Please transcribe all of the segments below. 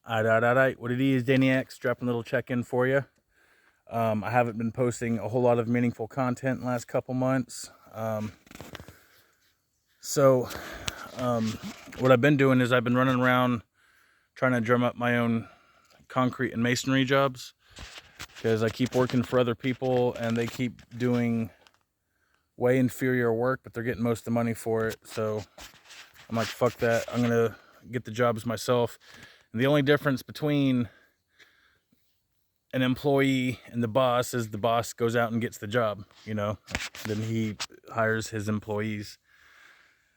Alright. What it is, Daniacs, dropping a little check-in for you. I haven't been posting a whole lot of meaningful content in the last couple months. What I've been doing is I've been running around trying to drum up my own concrete and masonry jobs, because I keep working for other people and they keep doing way inferior work, but they're getting most of the money for it. So I'm like, fuck that. I'm going to get the jobs myself. And the only difference between an employee and the boss is the boss goes out and gets the job, then he hires his employees.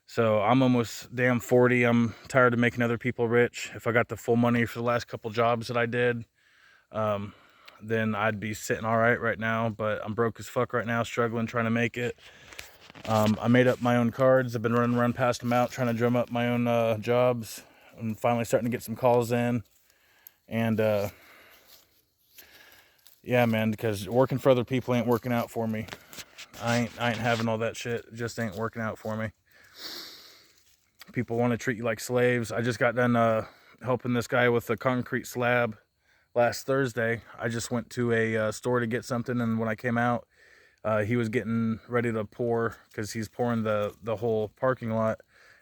So I'm almost damn 40. I'm tired of making other people rich. If I got the full money for the last couple jobs that I did, then I'd be sitting all right now. But I'm broke as fuck right now, struggling, trying to make it. I made up my own cards. I've been running around past them out, trying to drum up my own jobs. I'm finally starting to get some calls in. And yeah, man, because working for other people ain't working out for me. I ain't having all that shit. It just ain't working out for me. People want to treat you like slaves. I just got done helping this guy with a concrete slab last Thursday. I just went to a store to get something, and when I came out, he was getting ready to pour, because he's pouring the whole parking lot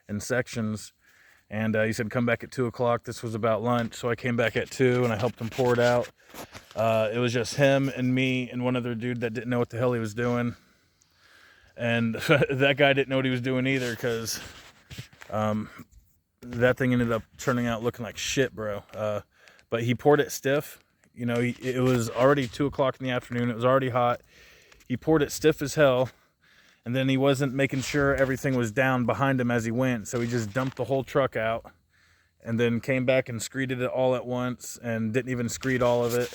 in sections. And he said, come back at 2 o'clock. This was about lunch. So I came back at 2 and I helped him pour it out. It was just him and me and one other dude that didn't know what the hell he was doing. And that guy didn't know what he was doing either, because that thing ended up turning out looking like shit, bro. But he poured it stiff. It was already 2 o'clock in the afternoon. It was already hot. He poured it stiff as hell. And then he wasn't making sure everything was down behind him as he went. So he just dumped the whole truck out and then came back and screeded it all at once, and didn't even screed all of it.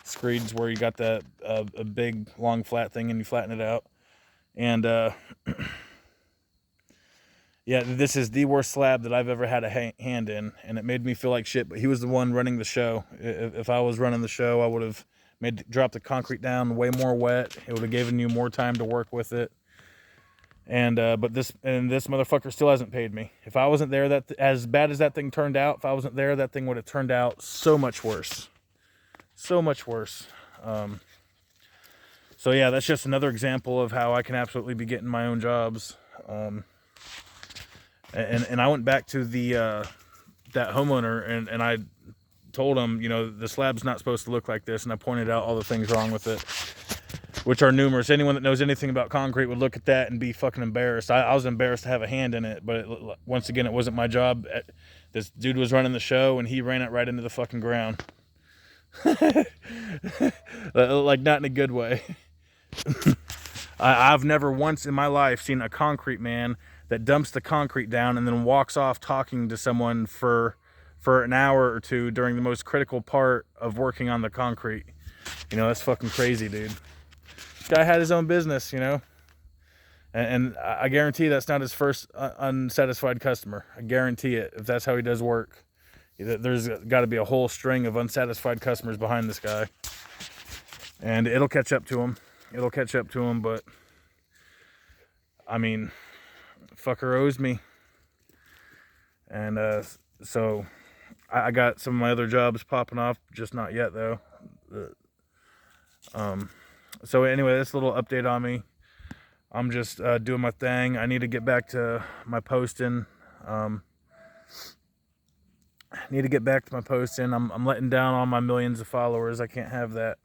Screed's where you got that a big, long, flat thing and you flatten it out. And yeah, this is the worst slab that I've ever had a hand in. And it made me feel like shit, but he was the one running the show. If I was running the show, I would have dropped the concrete down way more wet. It would have given you more time to work with it. And but this motherfucker still hasn't paid me. If I wasn't there, that as bad as that thing turned out, if I wasn't there, that thing would have turned out so much worse. So much worse. So yeah, that's just another example of how I can absolutely be getting my own jobs. And I went back to the that homeowner and I told him, the slab's not supposed to look like this, and I pointed out all the things wrong with it, which are numerous. Anyone that knows anything about concrete would look at that and be fucking embarrassed. I was embarrassed to have a hand in it, but once again, it wasn't my job. This dude was running the show, and he ran it right into the fucking ground. Like, not in a good way. I've never once in my life seen a concrete man that dumps the concrete down and then walks off talking to someone for an hour or two during the most critical part of working on the concrete. That's fucking crazy, dude. This guy had his own business, and I guarantee that's not his first unsatisfied customer. I guarantee it. If that's how he does work, there's got to be a whole string of unsatisfied customers behind this guy, and it'll catch up to him. But I mean, fucker owes me. And so I got some of my other jobs popping off, just not yet though. So anyway, this little update on me. I'm just doing my thing. I need to get back to my posting. I'm letting down all my millions of followers. I can't have that.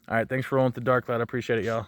All right, thanks for rolling with the dark cloud. I appreciate it, y'all.